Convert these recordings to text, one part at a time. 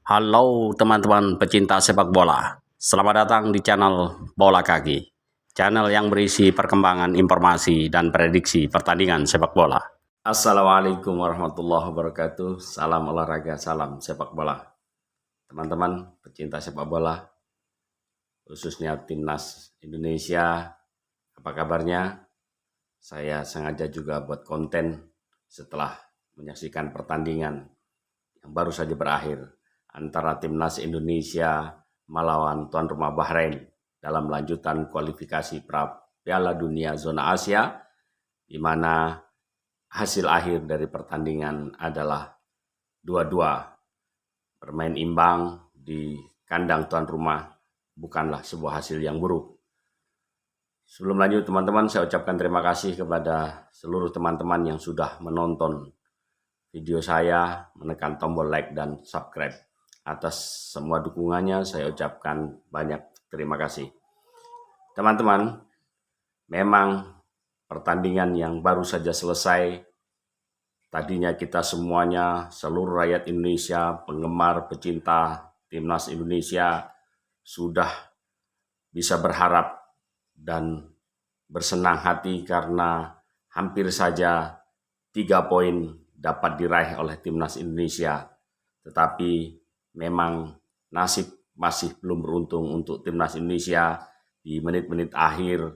Halo teman-teman pecinta sepak bola, selamat datang di channel Bola Kaki, channel yang berisi perkembangan informasi dan prediksi pertandingan sepak bola. Assalamualaikum warahmatullahi wabarakatuh, salam olahraga, salam sepak bola. Teman-teman pecinta sepak bola, khususnya Timnas Indonesia, apa kabarnya? Saya sengaja juga buat konten setelah menyaksikan pertandingan yang baru saja berakhir antara Timnas Indonesia melawan tuan rumah Bahrain dalam lanjutan kualifikasi Piala Dunia Zona Asia, di mana hasil akhir dari pertandingan adalah 2-2. Bermain imbang di kandang tuan rumah bukanlah sebuah hasil yang buruk. Sebelum lanjut teman-teman, saya ucapkan terima kasih kepada seluruh teman-teman yang sudah menonton video saya, menekan tombol like dan subscribe. Atas semua dukungannya saya ucapkan banyak terima kasih. Teman-teman, memang pertandingan yang baru saja selesai, tadinya kita semuanya, seluruh rakyat Indonesia, penggemar, pecinta Timnas Indonesia sudah bisa berharap dan bersenang hati karena hampir saja 3 poin dapat diraih oleh Timnas Indonesia. Tetapi memang nasib masih belum beruntung untuk Timnas Indonesia di menit-menit akhir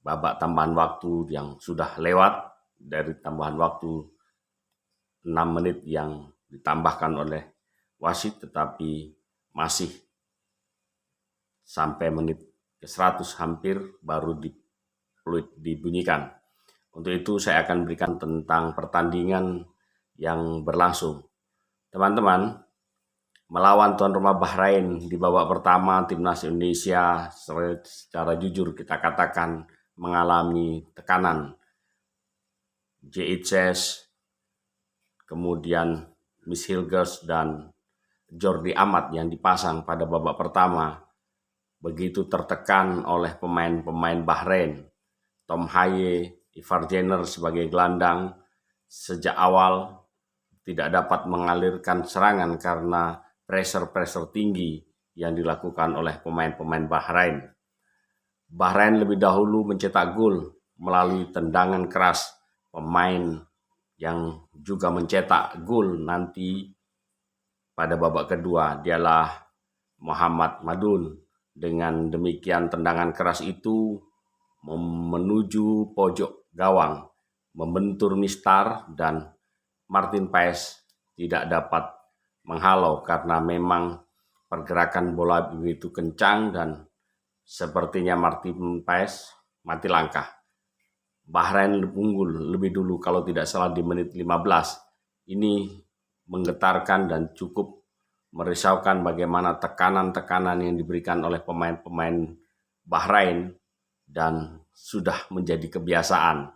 babak tambahan waktu yang sudah lewat dari tambahan waktu 6 menit yang ditambahkan oleh wasit, tetapi masih sampai menit ke 100 hampir baru peluit dibunyikan. Untuk itu saya akan berikan tentang pertandingan yang berlangsung. Teman-teman, melawan tuan rumah Bahrain di babak pertama, Timnas Indonesia secara jujur kita katakan mengalami tekanan. J.H. kemudian Miss Hilgers dan Jordi Amat yang dipasang pada babak pertama begitu tertekan oleh pemain-pemain Bahrain. Tom Haye, Ivar Jenner sebagai gelandang sejak awal tidak dapat mengalirkan serangan karena pressure tinggi yang dilakukan oleh pemain-pemain Bahrain. Bahrain lebih dahulu mencetak gol melalui tendangan keras pemain yang juga mencetak gol nanti pada babak kedua dialah Muhammad Madun. Dengan demikian tendangan keras itu menuju pojok gawang, membentur Mistar dan Martin Paes tidak dapat menghalau karena memang pergerakan bola begitu kencang dan sepertinya Martin Paes mati langkah. Bahrain unggul lebih dulu kalau tidak salah di menit 15. Ini menggetarkan dan cukup merisaukan bagaimana tekanan-tekanan yang diberikan oleh pemain-pemain Bahrain dan sudah menjadi kebiasaan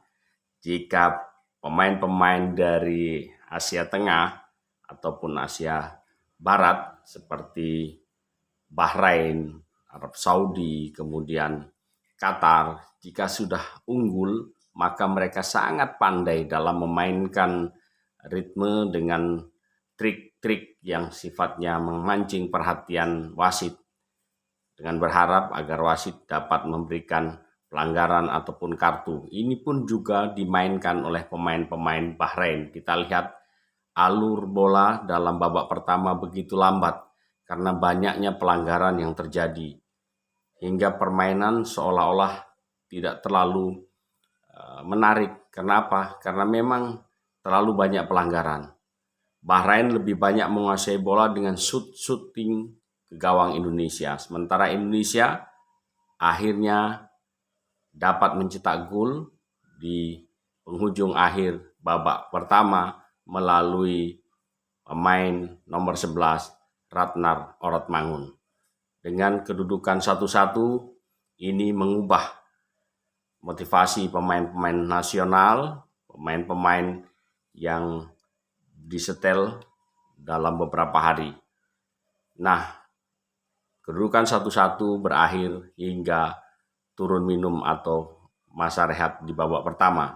jika pemain-pemain dari Asia Tengah ataupun Asia Barat seperti Bahrain, Arab Saudi, kemudian Qatar, jika sudah unggul maka mereka sangat pandai dalam memainkan ritme dengan trik-trik yang sifatnya memancing perhatian wasit dengan berharap agar wasit dapat memberikan pelanggaran ataupun kartu. Ini pun juga dimainkan oleh pemain-pemain Bahrain. Kita lihat alur bola dalam babak pertama begitu lambat karena banyaknya pelanggaran yang terjadi. Hingga permainan seolah-olah tidak terlalu menarik. Kenapa? Karena memang terlalu banyak pelanggaran. Bahrain lebih banyak menguasai bola dengan shooting ke gawang Indonesia. Sementara Indonesia akhirnya dapat mencetak gol di penghujung akhir babak pertama melalui pemain nomor 11 Ratnar Orotmangun. Dengan kedudukan 1-1 ini mengubah motivasi pemain-pemain nasional, pemain-pemain yang disetel dalam beberapa hari. Nah, kedudukan 1-1 berakhir hingga turun minum atau masa rehat di babak pertama.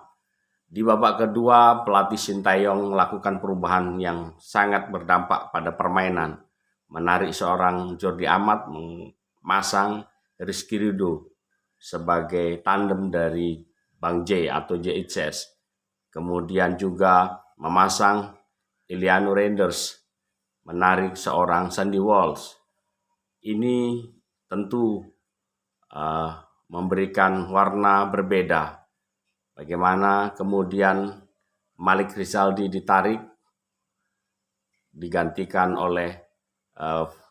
Di babak kedua, pelatih Sintayong melakukan perubahan yang sangat berdampak pada permainan. menarik seorang Jordi Amat, memasang Rizky Ridho sebagai tandem dari Bang J atau JHS. Kemudian juga memasang Iliano Renders, menarik seorang Sandy Walsh. Ini tentu memberikan warna berbeda. Bagaimana kemudian Malik Rizaldi ditarik, digantikan oleh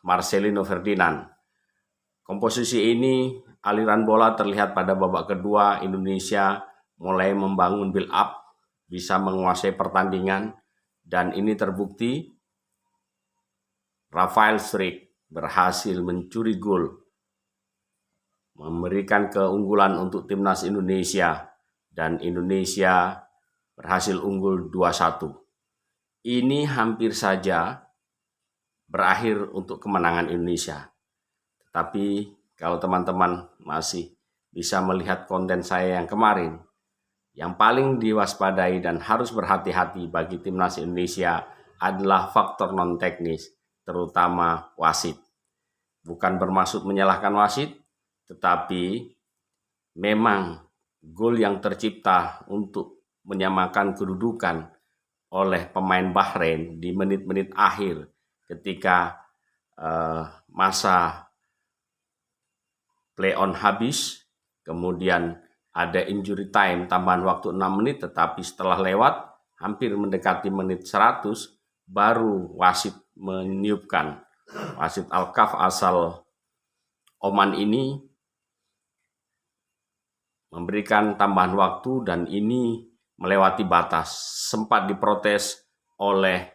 Marcelino Ferdinand. Komposisi ini, aliran bola terlihat pada babak kedua Indonesia mulai membangun build up, bisa menguasai pertandingan, dan ini terbukti Rafael Struijk berhasil mencuri gol, memberikan keunggulan untuk timnas Indonesia, dan Indonesia berhasil unggul 2-1. Ini hampir saja berakhir untuk kemenangan Indonesia. Tetapi kalau teman-teman masih bisa melihat konten saya yang kemarin, yang paling diwaspadai dan harus berhati-hati bagi timnas Indonesia adalah faktor non-teknis, terutama wasit. Bukan bermaksud menyalahkan wasit, tetapi memang gol yang tercipta untuk menyamakan kedudukan oleh pemain Bahrain di menit-menit akhir ketika masa play on habis, kemudian ada injury time, tambahan waktu 6 menit, tetapi setelah lewat hampir mendekati menit 100, baru wasit meniupkan. Wasit Al-Kaf asal Oman ini memberikan tambahan waktu dan ini melewati batas. Sempat diprotes oleh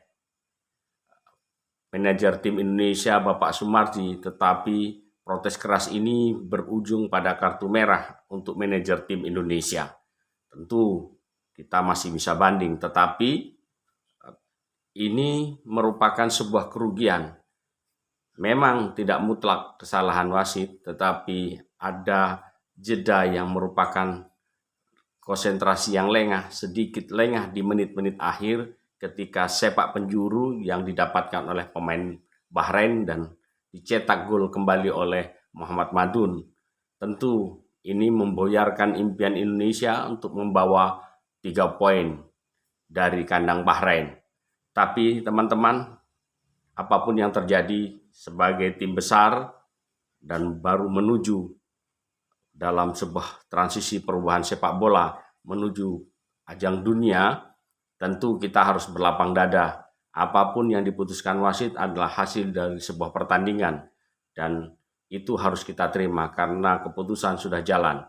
manajer tim Indonesia Bapak Sumarji, tetapi protes keras ini berujung pada kartu merah untuk manajer tim Indonesia. Tentu kita masih bisa banding, tetapi ini merupakan sebuah kerugian. Memang tidak mutlak kesalahan wasit, tetapi ada jeda yang merupakan konsentrasi yang lengah, sedikit lengah di menit-menit akhir ketika sepak penjuru yang didapatkan oleh pemain Bahrain dan dicetak gol kembali oleh Muhammad Madun. Tentu ini memboyarkan impian Indonesia untuk membawa 3 poin dari kandang Bahrain. Tapi teman-teman, apapun yang terjadi sebagai tim besar dan baru menuju dalam sebuah transisi perubahan sepak bola menuju ajang dunia, tentu kita harus berlapang dada. Apapun yang diputuskan wasit adalah hasil dari sebuah pertandingan dan itu harus kita terima karena keputusan sudah jalan.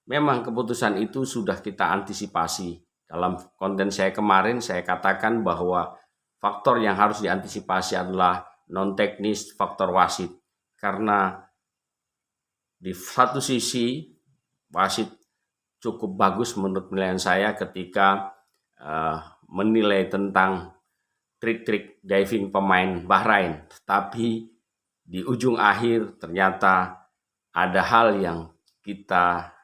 Memang keputusan itu sudah kita antisipasi. Dalam konten saya kemarin saya katakan bahwa faktor yang harus diantisipasi adalah non-teknis faktor wasit. Karena di satu sisi wasit cukup bagus menurut penilaian saya ketika menilai tentang trik-trik diving pemain Bahrain. Tapi di ujung akhir ternyata ada hal yang kita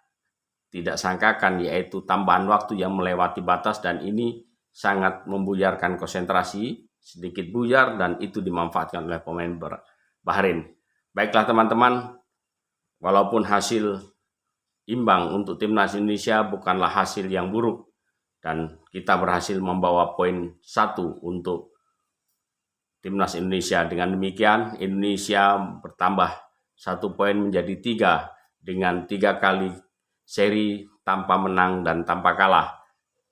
tidak sangkakan, yaitu tambahan waktu yang melewati batas dan ini sangat membuyarkan konsentrasi, sedikit buyar dan itu dimanfaatkan oleh pemain Bahrain. Baiklah teman-teman, walaupun hasil imbang untuk timnas Indonesia bukanlah hasil yang buruk dan kita berhasil membawa poin 1 untuk timnas Indonesia. Dengan demikian Indonesia bertambah 1 poin menjadi 3 dengan 3 kali seri tanpa menang dan tanpa kalah.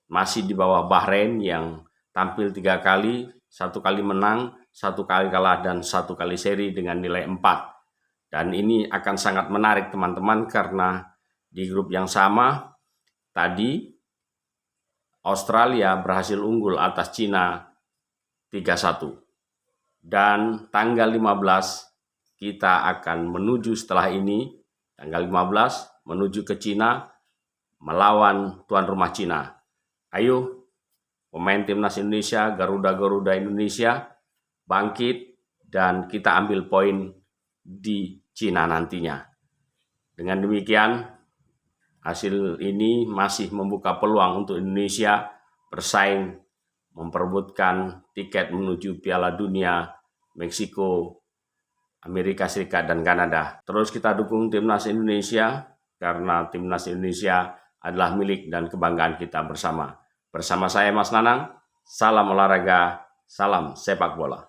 Masih di bawah Bahrain yang tampil 3 kali, 1 kali menang, 1 kali kalah dan 1 kali seri dengan nilai 4. Dan ini akan sangat menarik teman-teman karena di grup yang sama tadi Australia berhasil unggul atas Cina 3-1. Dan tanggal 15 kita akan menuju setelah ini, tanggal 15 menuju ke Cina melawan tuan rumah Cina. Ayo pemain timnas Indonesia, Garuda Indonesia bangkit dan kita ambil poin di Cina nantinya. Dengan demikian, hasil ini masih membuka peluang untuk Indonesia bersaing memperebutkan tiket menuju Piala Dunia Meksiko Amerika Serikat dan Kanada. Terus kita dukung Timnas Indonesia karena Timnas Indonesia adalah milik dan kebanggaan kita bersama. Bersama saya Mas Nanang, salam olahraga, salam sepak bola.